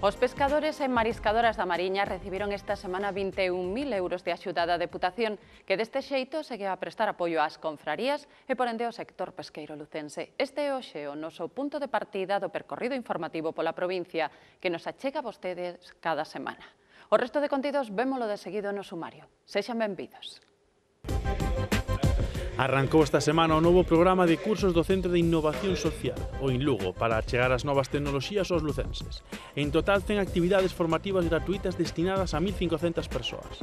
Os pescadores e mariscadoras da Mariña recibiron esta semana 21.000 euros de axuda da Deputación, que deste xeito segue a prestar apoio ás confrarías e por ende ao sector pesqueiro lucense. Este é hoxe o noso punto de partida do percorrido informativo pola provincia que nos achega a vostedes cada semana. O resto de contidos vémolo de seguido no sumario. Sexan benvidos. Arrancou esta semana o novo programa de cursos do Centro de Innovación Social, o INLUGO, para chegar as novas tecnoloxías aos lucenses. En total ten actividades formativas gratuitas destinadas a 1.500 persoas.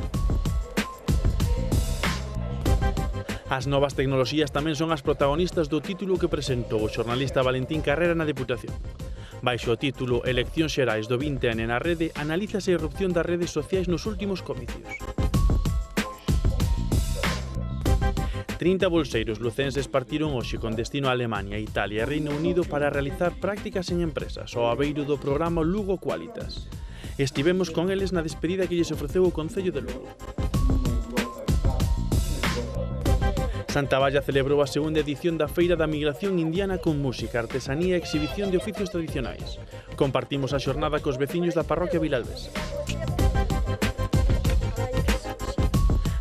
As novas tecnoloxías tamén son as protagonistas do título que presentou o xornalista Valentín Carrera na Deputación. Baixo o título Eleccións xerais do 20N na rede, analízase a erupción das redes sociais nos últimos comicios. 30 bolseiros lucenses partiron hoxe con destino a Alemania, Italia e Reino Unido para realizar prácticas en empresas ao abeiro do programa Lugo Qualitas. Estivemos con eles na despedida que lles ofreceu o Concello de Lugo. Santavalla celebrou a segunda edición da Feira da Migración Indiana con música, artesanía e exhibición de oficios tradicionais. Compartimos a xornada cos veciños da parroquia Vilalbés.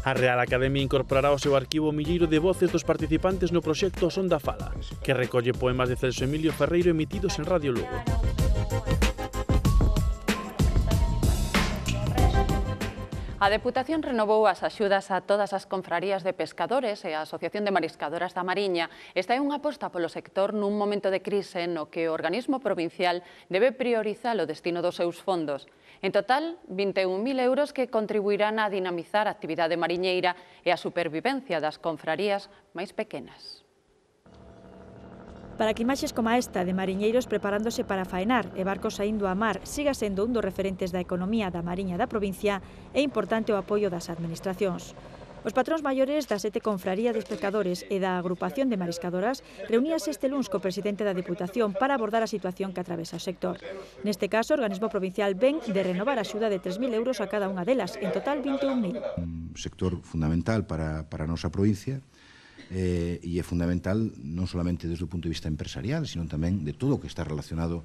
A Real Academia incorporará ao seu arquivo o milleiro de voces dos participantes no proxecto Son da Fala, que recolle poemas de Celso Emilio Ferreiro emitidos en Radio Lugo. A Deputación renovou as axudas a todas as confrarías de pescadores e a Asociación de Mariscadoras da Mariña. Esta é unha aposta polo sector nun momento de crise no que o organismo provincial debe priorizar o destino dos seus fondos. En total, 21.000 euros que contribuirán a dinamizar a actividade mariñeira e a supervivencia das confrarías máis pequenas. Para que imaxes como esta de mariñeiros preparándose para faenar e barcos saindo a mar siga sendo un dos referentes da economía da Mariña da provincia, é importante o apoio das administracións. Os patróns maiores das 7 confrarías de pescadores e da agrupación de mariscadoras reuníase este luns co presidente da Deputación para abordar a situación que atravesa o sector. Neste caso, o organismo provincial ven de renovar a axuda de 3.000 euros a cada unha delas, en total 21.000. Un sector fundamental para a nosa provincia e é fundamental non solamente desde o punto de vista empresarial, sino tamén de todo o que está relacionado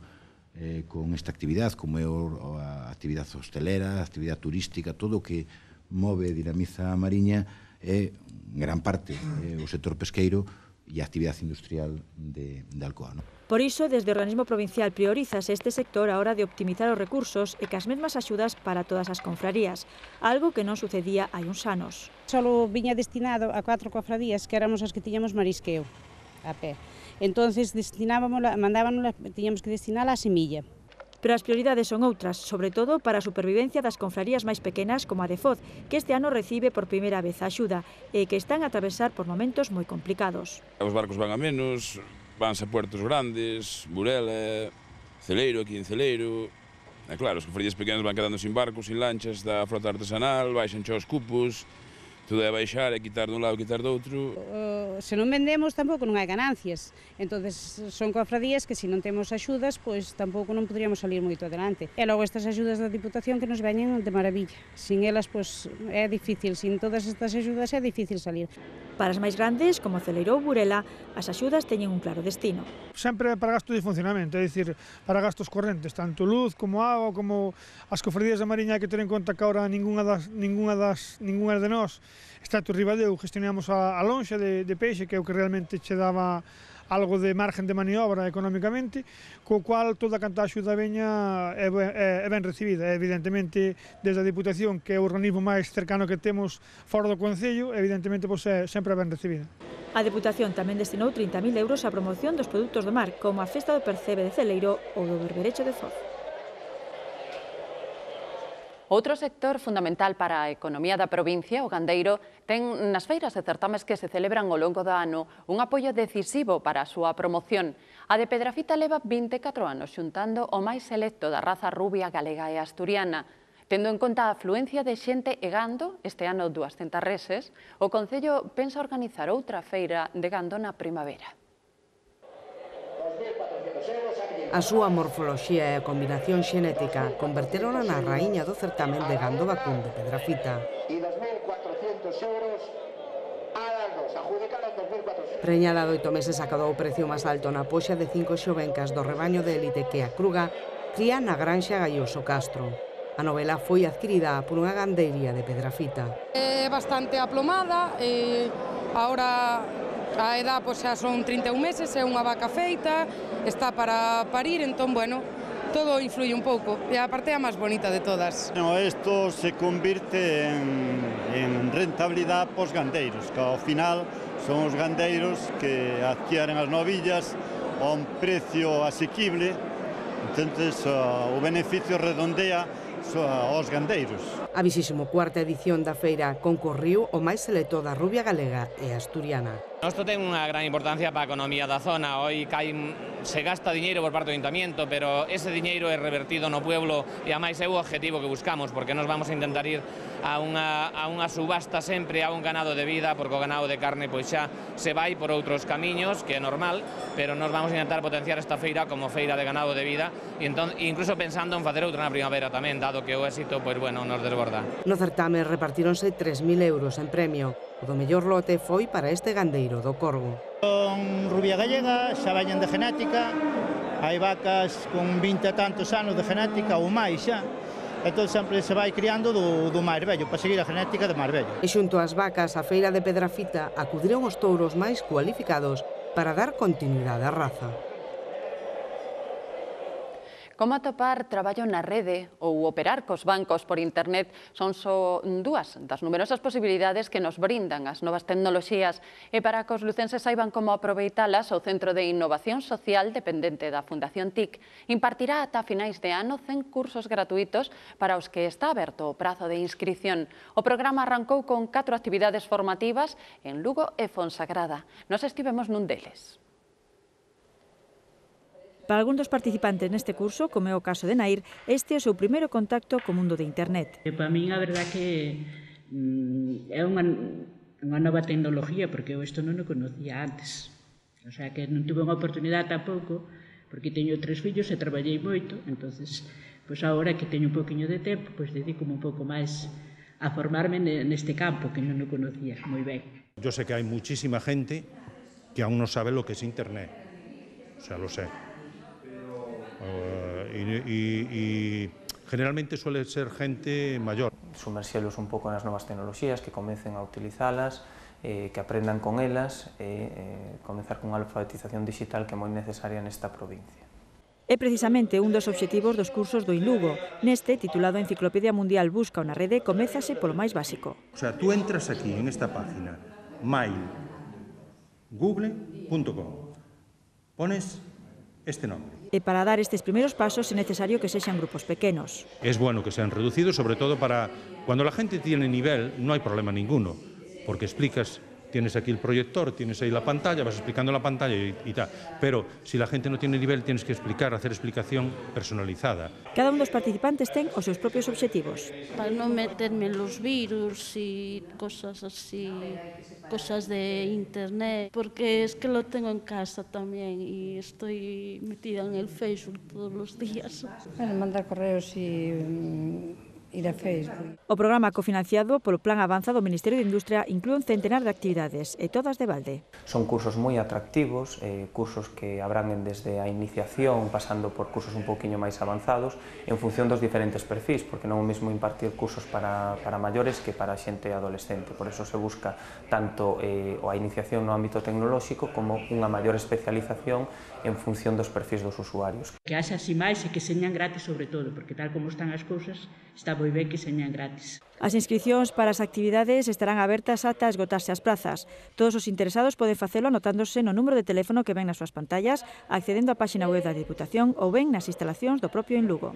con esta actividade, como é a actividade hostelera, a actividade turística, todo o que move e dinamiza a Mariña é, en gran parte, o sector pesqueiro e a actividade industrial de Alcoa. Por iso, desde o organismo provincial priorízase este sector a hora de optimizar os recursos e que as mesmas axudas para todas as confrarías, algo que non sucedía hai uns anos. Solo viña destinado a 4 cofradías que éramos as que tiñamos marisqueo a pé. Entonces mandábamos, tiñamos que destinala a semilla. Pero as prioridades son outras, sobre todo para a supervivencia das confrarías máis pequenas como a de Foz, que este ano recibe por primeira vez a axuda e que están a atravesar por momentos moi complicados. Os barcos van a menos, vanse a puertos grandes, Burela, Celeiro, aquí en Celeiro. E claro, as confrarías pequenas van quedando sin barcos, sin lanchas da frota artesanal, baixan xa os cupos, todo é baixar e quitar dun lado e quitar do outro. Se non vendemos tampouco non hai ganancias. Entonces son cofradías que se non temos axudas, pois tampouco non poderíamos salir moito adelante. E logo estas axudas da Diputación que nos veñen de maravilla. Sin elas, pois é difícil, sin todas estas axudas é difícil salir. Para as máis grandes, como Celeiro ou Burela, as axudas teñen un claro destino. Sempre para gasto de funcionamento, é dicir, para gastos correntes, tanto luz como agua, como as cofradías da Mariña, hai que ter en conta que ahora ninguna de nós, excepto Ribadeo, gestionamos a lonxa de peixe, que é o que realmente che daba algo de margen de maniobra económicamente, co cual toda canta axuda veña é ben recibida. Evidentemente, desde a Diputación, que é o organismo máis cercano que temos fora do Concello, evidentemente é sempre ben recibida. A Deputación tamén destinou 30.000 euros á promoción dos produtos do mar, como a Festa do Percebe de Celeiro ou do Berberecho de Foz. Outro sector fundamental para a economía da provincia, o gandeiro, ten nas feiras e certames que se celebran ao longo do ano un apoio decisivo para a súa promoción. A de Pedrafita leva 24 anos xuntando o máis selecto da raza rubia galega e asturiana. Tendo en conta a afluencia de xente e gando, este ano 200 reses, o Concello pensa organizar outra feira de gando na primavera. A súa morfoloxía e a combinación xenética convertérona na raíña do certamen de gando vacún de Pedrafita. Preñada de 8 meses acadou o precio máis alto na poxa de 5 xovencas do rebaño de élite que a Cruga, cría na granxa Gaioso Castro. A novela foi adquirida por unha gandeiría de Pedrafita. É bastante aplomada, agora a edad xa son 31 meses, é unha vaca feita, está para parir, entón, bueno, todo influye un pouco, e a parte é a máis bonita de todas. Isto se convirte en rentabilidade pos gandeiros, que ao final son os gandeiros que adquieren as novillas a un precio asequible, entonces o beneficio redondea aos gandeiros. A 24ª edición da feira concorriu o máis selecto da rubia galega e asturiana. Isto ten unha gran importancia para a economía da zona. Hoy se gasta diñeiro por parte do Ayuntamiento, pero ese diñeiro é revertido no pueblo e a máis é o objetivo que buscamos, porque nos vamos a intentar ir a unha subasta sempre a un ganado de vida, porque o ganado de carne pois xa se vai por outros camiños, que é normal, pero nos vamos a intentar potenciar esta feira como feira de ganado de vida, e entón, incluso pensando en facer outra na primavera tamén, dado que o éxito pois bueno, nos desborda. No certame repartíronse 3.000 euros en premio. O do mellor lote foi para este gandeiro do Corgo. Son rubia gallega, xa veñen de genética, hai vacas con 20 e tantos anos de genética ou máis xa, entón sempre se vai criando do máis vello, para seguir a genética do máis vello. E xunto ás vacas, a feira de Pedrafita acudiron os touros máis cualificados para dar continuidade á raza. Como atopar traballo na rede ou operar cos bancos por internet son só dúas das numerosas posibilidades que nos brindan as novas tecnoloxías, e para que os lucenses saiban como aproveitalas, o Centro de Innovación Social dependente da Fundación TIC impartirá ata finais de ano 100 cursos gratuitos para os que está aberto o prazo de inscrición. O programa arrancou con 4 actividades formativas en Lugo e Fonsagrada. Nos estivemos nun deles. Para algún dos participantes neste curso, como é o caso de Nair, este é o seu primeiro contacto co mundo de internet. Para min, a verdade que é unha nova tecnología, porque eu isto non o conocía antes. O sea, que non tuve unha oportunidade tampouco, porque teño 3 fillos e traballei moito, entonces, pois agora que teño un poquinho de tempo, pois dedico un pouco máis a formarme neste campo, que non o conocía moi ben. Yo sé que hai muchísima gente que aún non sabe lo que es internet, o sea, lo sé. Y generalmente suele ser gente mayor. Sumerxelos un pouco nas novas tecnoloxías, que comecen a utilizalas, que aprendan con elas, comezar con a alfabetización digital que é moi necesaria nesta provincia. É precisamente un dos obxectivos dos cursos do INLUGO. Neste, titulado Enciclopedia Mundial Busca na Rede, comézase polo máis básico. O sea, tú entras aquí, en esta página, mylgoogle.com, pones este nombre. E para dar estes primeiros pasos é necesario que sexan grupos pequenos. Es bueno que sean reducidos, sobre todo para cuando la gente tiene nivel, no hay problema ninguno, porque explicas, tienes aquí el proyector, tienes ahí la pantalla, vas explicando la pantalla y tal. Pero si la gente no tiene nivel, tienes que explicar, hacer explicación personalizada. Cada un dos participantes ten os seus propios obxectivos. Para non meterme en los virus y cosas así, cosas de internet, porque es que lo tengo en casa también y estoy metida en el Facebook todos los días. Mandar correos y ir a Facebook. O programa cofinanciado polo Plan Avanza do Ministerio de Industria inclúe un centenar de actividades, e todas de balde. Son cursos moi atractivos, cursos que abranguen desde a iniciación, pasando por cursos un pouquiño máis avanzados, en función dos diferentes perfis, porque non é o mesmo impartir cursos para maiores que para xente adolescente. Por eso se busca tanto a iniciación no ámbito tecnolóxico como unha maior especialización en función dos perfis dos usuarios. Que haxa así máis e que señan gratis sobre todo, porque tal como están as cousas, está moi ben que señan gratis. As inscricións para as actividades estarán abertas ata esgotarse as prazas. Todos os interesados poden facelo anotándose no número de teléfono que ven nas súas pantallas, accedendo á páxina web da Diputación ou ben nas instalacións do propio INLUGO.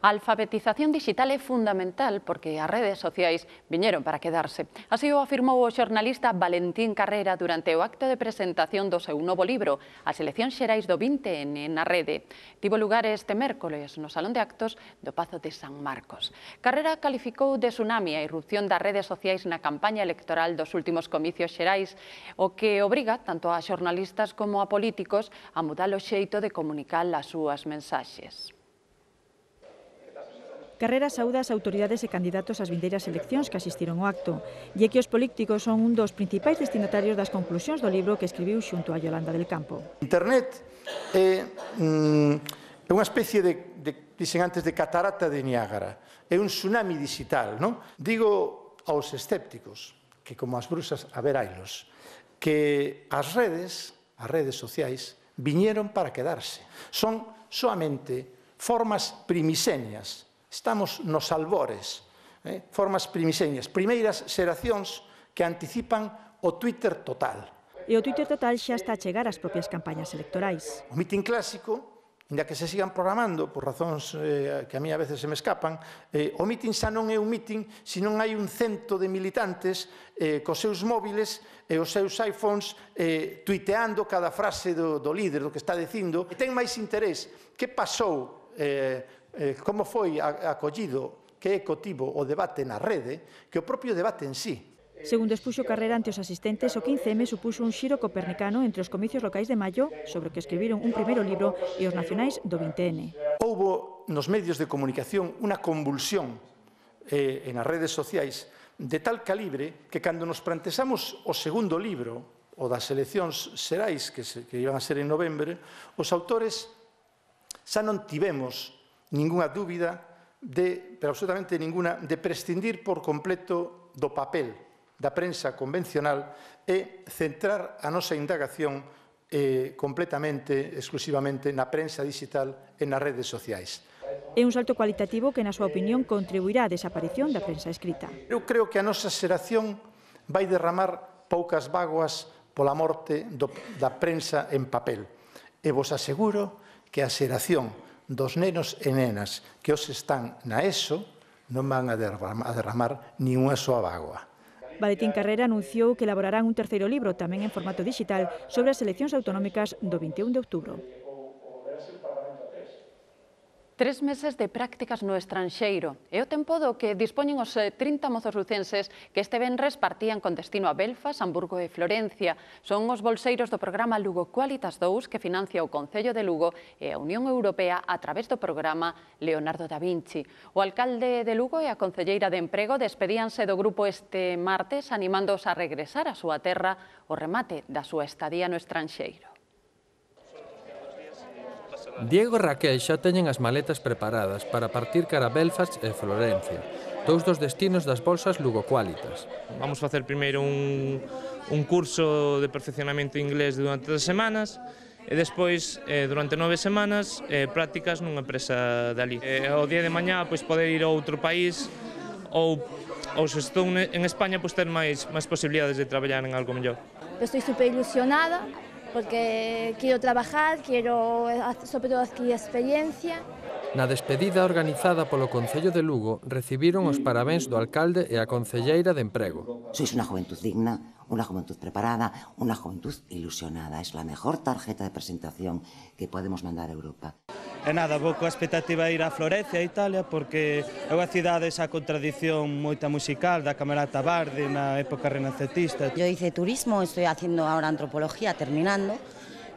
A alfabetización digital é fundamental porque as redes sociais viñeron para quedarse. Así o afirmou o xornalista Valentín Carrera durante o acto de presentación do seu novo libro, As eleccións xerais do 20N na rede. Tivo lugar este mércoles no Salón de Actos do Pazo de San Marcos. Carrera calificou de tsunami a irrupción das redes sociais na campaña electoral dos últimos comicios xerais, o que obriga tanto a xornalistas como a políticos a mudar o xeito de comunicar as súas mensaxes. Carrera saúda as autoridades e candidatos ás vindeiras eleccións que asistiron ao acto. E que os políticos son un dos principais destinatarios das conclusións do libro que escribiu xunto a Yolanda del Campo. Internet é unha especie dixen antes, de catarata de Niágara. É un tsunami digital, non? Digo aos escépticos, que como as brusas averailos, que as redes sociais, viñeron para quedarse. Son soamente formas primixenias. Estamos nos albores, formas primixenias, primeiras xeracións que anticipan o Twitter total. E o Twitter total xa está a chegar ás propias campañas electorais. O mitin clásico, inda que se sigan programando por razóns que a mí a veces se me escapan, o mitin xa non é un mitin, senón hai un cento de militantes cos seus móviles e os seus iPhones tuiteando cada frase do líder, do que está dicindo. E ten máis interés que pasou, como foi acollido, que eco tivo o debate na rede, que o propio debate en sí. Segundo expuxo Carrera ante os asistentes, o 15M supuxo un xiro copernicano entre os comicios locais de maio, sobre o que escribiron un primeiro libro, e os nacionais do 20N. Houbo nos medios de comunicación unha convulsión nas redes sociais de tal calibre que cando nos plantexamos o segundo libro, o das eleccións xerais, que iban a ser en novembro, os autores xa non tivemos ningunha dúbida, pero absolutamente ninguna, de prescindir por completo do papel da prensa convencional e centrar a nosa indagación completamente, exclusivamente, na prensa digital e nas redes sociais. É un salto cualitativo que, na súa opinión, contribuirá á desaparición da prensa escrita. Eu creo que a nosa xeración vai derramar poucas bágoas pola morte da prensa en papel. E vos aseguro que a xeración dos nenos e nenas que os están na ESO non van a derramar ni unha soa bágoa. Valentín Carrera anunciou que elaborarán un terceiro libro, tamén en formato digital, sobre as eleccións autonómicas do 21 de outubro. 3 meses de prácticas no estranxeiro. É o tempo do que dispoñen os 30 mozos lucenses que este venres partían con destino a Belfast, Hamburgo e Florencia. Son os bolseiros do programa Lugo Qualitas 2 que financia o Concello de Lugo e a Unión Europea a través do programa Leonardo da Vinci. O alcalde de Lugo e a concelleira de Emprego despedíanse do grupo este martes animándoos a regresar á súa terra o remate da súa estadía no estranxeiro. Diego e Raquel xa teñen as maletas preparadas para partir cara a Belfast e Florencia, dous dos destinos das bolsas Lugo Qualitas. Vamos facer primeiro un curso de perfeccionamento inglés durante 2 semanas e despois, durante 9 semanas, prácticas nunha empresa dali. O día de mañá poder ir a outro país ou se estou en España ter máis posibilidades de traballar en algo mellor. Estoy super ilusionada porque quiero trabajar, quiero sobre todo adquirir experiencia. Na despedida organizada polo Concello de Lugo recibiron os parabéns do alcalde e a concelleira de Emprego. Sois unha juventud digna, una juventud preparada, una juventud ilusionada. Es la mejor tarjeta de presentación que podemos mandar a Europa. E nada, vou coa expectativa de ir a Florencia, a Italia, porque é unha cidade esa contradición moita musical da Camerata Bardi na época renacentista. Yo hice turismo, estoy haciendo ahora antropología, terminando,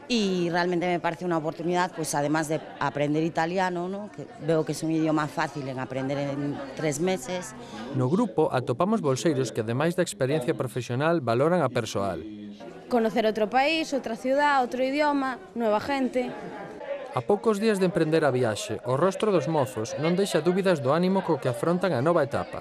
y realmente me parece una oportunidad, pues además de aprender italiano, ¿no? Que veo que es un idioma fácil en aprender en 3 meses. No grupo atopamos bolseiros que, ademais da experiencia profesional, valoran a persoal. Conocer otro país, otra ciudad, otro idioma, nueva gente. A poucos días de emprender a viaxe, o rostro dos mozos non deixa dúbidas do ánimo co que afrontan a nova etapa.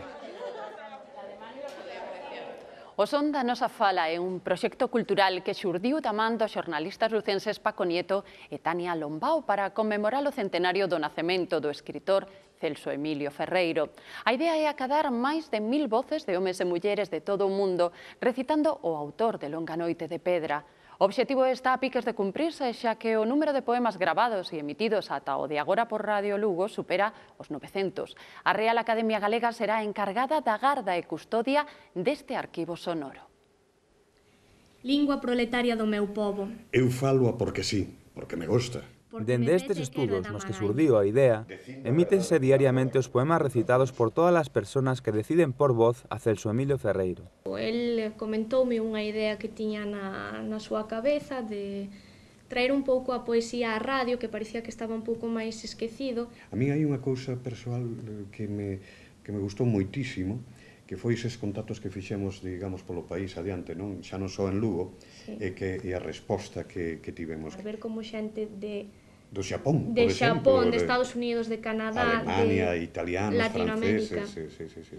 O Son da Nosa Fala é un proxecto cultural que xurdiu da man dos xornalistas lucenses Paco Nieto e Tania Lombao para conmemorar o centenario do nacemento do escritor Celso Emilio Ferreiro. A idea é acadar máis de 1000 voces de homes e mulleres de todo o mundo recitando o autor de Longa Noite de Pedra. O obxectivo está a piques de cumprirse, xa que o número de poemas gravados e emitidos ata o de agora por Radio Lugo supera os 900. A Real Academia Galega será encargada da garda e custodia deste arquivo sonoro. Lingua proletaria do meu pobo. Eu falo porque sí, porque me gusta. Dende estes estudos nos que surdiu a idea, emítense diariamente os poemas recitados por todas as persoas que deciden por voz a Celso Emilio Ferreiro. El comentoume unha idea que tiña na súa cabeza de traer un pouco a poesía á radio, que parecía que estaba un pouco máis esquecido. A mí hai unha cousa persoal que me gustou moitísimo, que foi eses contactos que fixemos, digamos, polo país adiante, non? Xa non só en Lugo, e a resposta que tivemos. A ver como xente do Xapón, de Xapón, de Estados Unidos, de Canadá, Alemania, italianos, Latinoamérica. franceses.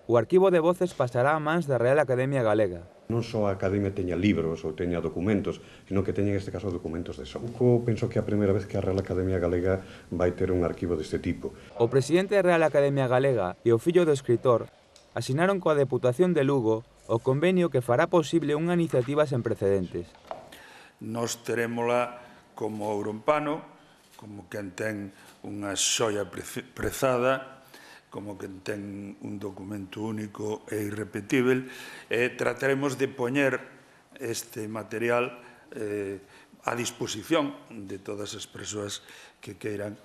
O arquivo de voces pasará a mans da Real Academia Galega. Non só a Academia teña libros ou teña documentos, sino que teña, en este caso, documentos de son. Penso que é a primeira vez que a Real Academia Galega vai ter un arquivo deste tipo. O presidente da Real Academia Galega e o fillo do escritor asinaron coa Deputación de Lugo o convenio que fará posible unha iniciativa sen precedentes. Nos terémola como ourompano, como quen ten unha xoia prezada, como quen ten un documento único e irrepetível, e trataremos de poñer este material a disposición de todas as persoas que queiran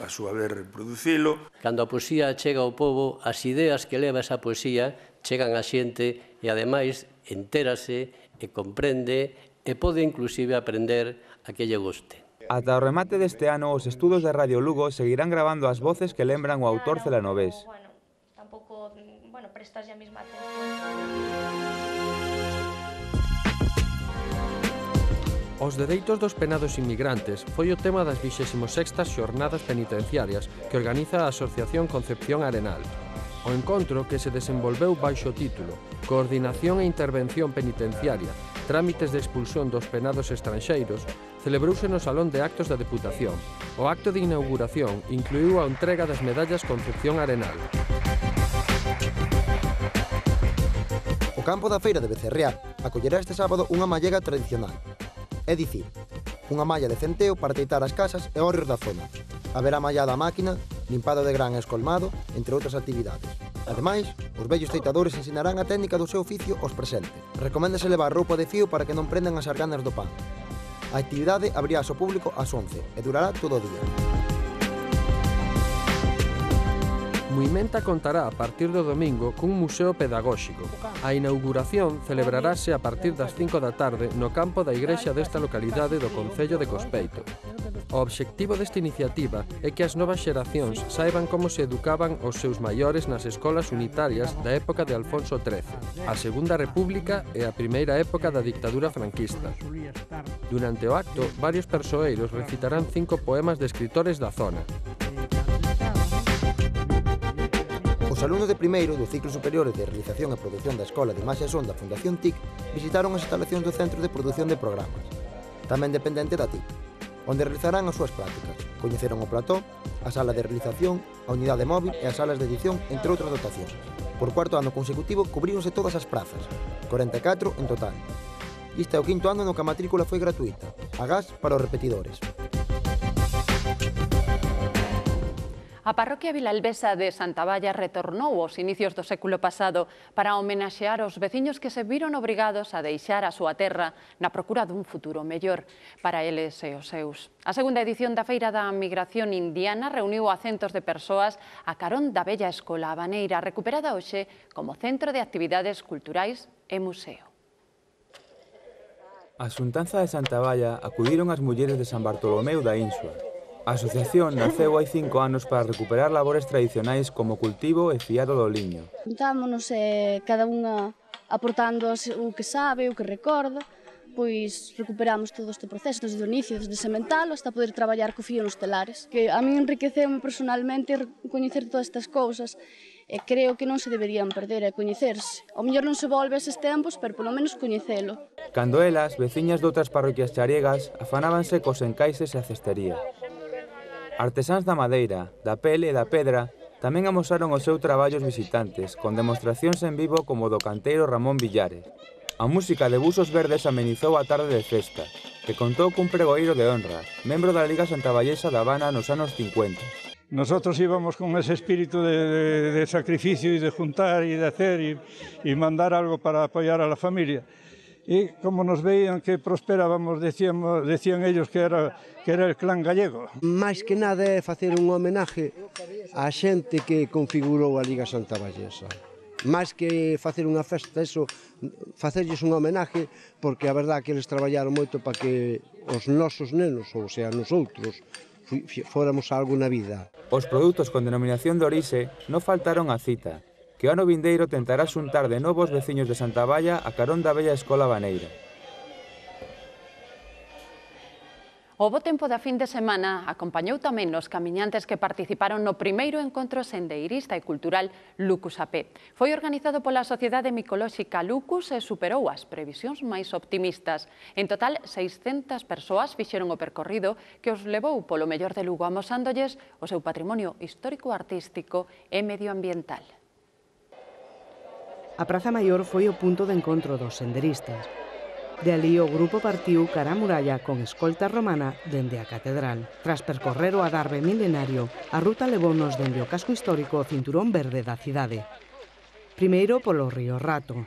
a súa vez reproducilo. Cando a poesía chega ao pobo, as ideas que leva esa poesía chegan á xente e, ademais, entérase e comprende e pode inclusive aprender a que lle guste. Ata o remate deste ano, os estudos de Radio Lugo seguirán grabando as voces que lembran o autor celanovés. Tampouco, prestas a mesma atención. Os dereitos dos penados inmigrantes foi o tema das 26ª xornadas penitenciarias que organiza a Asociación Concepción Arenal. O encontro, que se desenvolveu baixo o título Coordinación e Intervención Penitenciaria, trámites de expulsión dos penados estranxeiros, celebrouse no Salón de Actos da Deputación. O acto de inauguración incluiu a entrega das medallas Concepción Arenal. O campo da feira de Becerreá acollerá este sábado unha mallega tradicional. É dicir, unha malla de centeo para teitar as casas e hórreos da zona. Haberá mallada a máquina, limpado de gran e escolmado, entre outras actividades. Ademais, os vellos teitadores ensinarán a técnica do seu oficio aos presentes. Recoméndase levar roupa de fío para que non prendan as arganas do pan. A actividade abrirá ao público ás 11 e durará todo o día. Muimenta contará a partir do domingo cun museo pedagóxico. A inauguración celebrarase a partir das 5 da tarde no campo da igrexa desta localidade do concello de Cospeito. O obxectivo desta iniciativa é que as novas xeracións saiban como se educaban os seus maiores nas escolas unitarias da época de Alfonso XIII, a Segunda República e a primeira época da dictadura franquista. Durante o acto, varios persoeiros recitarán 5 poemas de escritores da zona. Os alumnos de primeiro do ciclo superior de realización e produción da Escola de Imaxe e Son da Fundación TIC visitaron as instalacións do Centro de Produción de Programas, tamén dependente da TIC, onde realizarán as súas prácticas. Coñeceron o plató, a sala de realización, a unidade móvil e as salas de edición, entre outras dotacións. Por cuarto ano consecutivo cubríronse todas as prazas, 44 en total. Este é o quinto ano no que a matrícula foi gratuita, agás para os repetidores. A parroquia vilalbesa de Santa Valla retornou aos inicios do século pasado para homenaxear os veciños que se viron obrigados a deixar a súa terra na procura dun futuro mellor para eles e os seus. A segunda edición da Feira da Migración Indiana reuniu a centos de persoas a carón da bella escola habaneira, recuperada hoxe como centro de actividades culturais e museo. A Xuntanza de Santa Valla acudiron as mulleres de San Bartolomeu da Insua. A asociación naceu hai 5 anos para recuperar labores tradicionais como o cultivo e fiado do liño. Juntámonos cada unha aportando o que sabe, o que recorda, pois recuperamos todo este proceso desde o inicio, desde sementalo hasta poder traballar co fío nos telares. Que a min enriqueceume personalmente coñecer todas estas cousas e creo que non se deberían perder e coñecerse. Ao mellor non se volve a eses tempos, pero polo menos coñecelo. Cando elas, veciñas doutras parroquias chariegas, afanábanse cos encaixes e a cestería. Artesáns da madeira, da pele e da pedra tamén amosaron o seu traballo aos visitantes, con demostracións en vivo como do canteiro Ramón Villares. A música de Busos Verdes amenizou a tarde de festa, que contou cun pregoeiro de honra, membro da Liga Santavallesa da Habana nos anos 50. Nosotros íbamos con ese espíritu de sacrificio y de juntar y de hacer y mandar algo para apoyar a la familia. Y como nos veían que prosperábamos, decían ellos que era el clan gallego. Máis que nada é facer un homenaje á xente que configurou a Liga Santavallesa. máis que facer unha festa, eso, facerlles unha homenaje, porque a verdad que eles traballaron moito para que os nosos nenos, ou sea, nosotros, fóramos algo na vida. Os produtos con denominación de orixe non faltaron á cita, que o ano vindeiro tentará xuntar de novo os veciños de Santa Valla a carón da bella escola baneira. O bo tempo da fin de semana acompañou tamén os camiñantes que participaron no primeiro encontro sendeirista e cultural Lucus a Pé. Foi organizado pola Sociedade Micolóxica Lucus e superou as previsións máis optimistas. En total, 600 persoas fixeron o percorrido que os levou polo mellor de Lugo, amosándoles o seu patrimonio histórico-artístico e medioambiental. A Praza Maior foi o punto de encontro dos senderistas. De alí o grupo partiu cara a muralla con escolta romana dende a catedral. Tras percorrer o adarve milenario, a ruta levounos dende o casco histórico ao cinturón verde da cidade. Primeiro polo río Rato,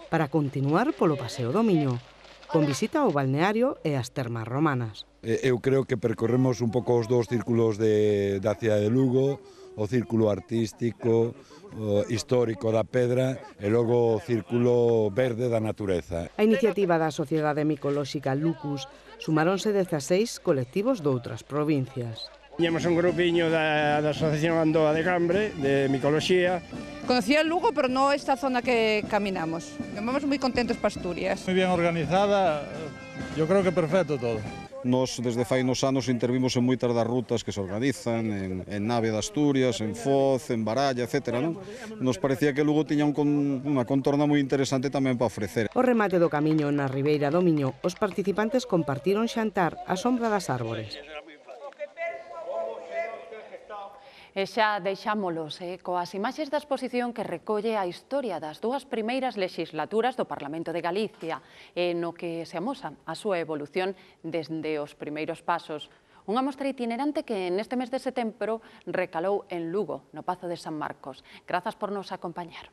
para continuar polo Paseo do Miño, con visita ao balneario e as termas romanas. Eu creo que percorremos un pouco os dous círculos da cidade de Lugo, o círculo artístico, o histórico da pedra e logo o círculo verde da natureza. A iniciativa da Sociedade Micolóxica Lucus sumáronse 16 colectivos doutras provincias. Tiñamos un grupiño da Asociación Andoa de Cambre, de Micoloxía. Conocía Lugo, pero non esta zona que caminamos. Vamos moi contentos para Asturias. Moi bien organizada, yo creo que perfecto todo. Nos, desde fai nos anos, intervimos en moitas das rutas que se organizan, en Navia de Asturias, en Foz, en Baralla, etc. Nos parecía que Lugo tiña unha contorna moi interesante tamén para ofrecer. O remate do camiño na Ribeira do Miño, os participantes compartiron xantar á sombra das árbores. E xa deixámolos coas imaxes da exposición que recolle a historia das dúas primeiras legislaturas do Parlamento de Galicia e no que se amosa a súa evolución desde os primeiros pasos. Unha mostra itinerante que neste mes de setembro recalou en Lugo, no Pazo de San Marcos. Grazas por nos acompañar.